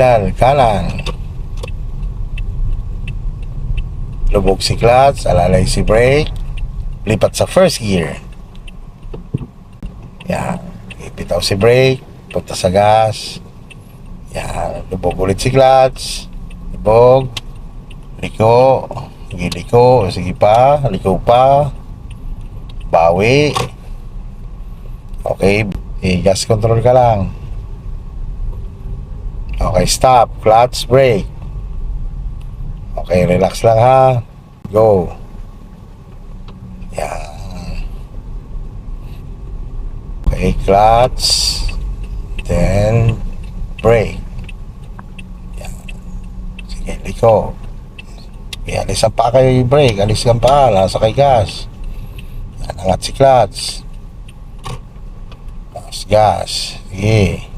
signal, kanan. Lubog si clutch, alalay si brake. Lipat sa first gear. Yan. Ipitaw si brake, punta sa gas. Yan. Lubog ulit si clutch. Lubog. Liko. Sige, liko. Sige pa. Liko pa. Bawi. Okay. Gas control ka lang. Okay, stop. Clutch, brake. Okay, relax lang ha. Go. Yan. Okay, clutch. Then, brake. Yan. Sige, liko. Okay, alis ang pa kay brake. Alis ang pa. Nasa kay gas. Yan, angat si clutch. Gas. Sige.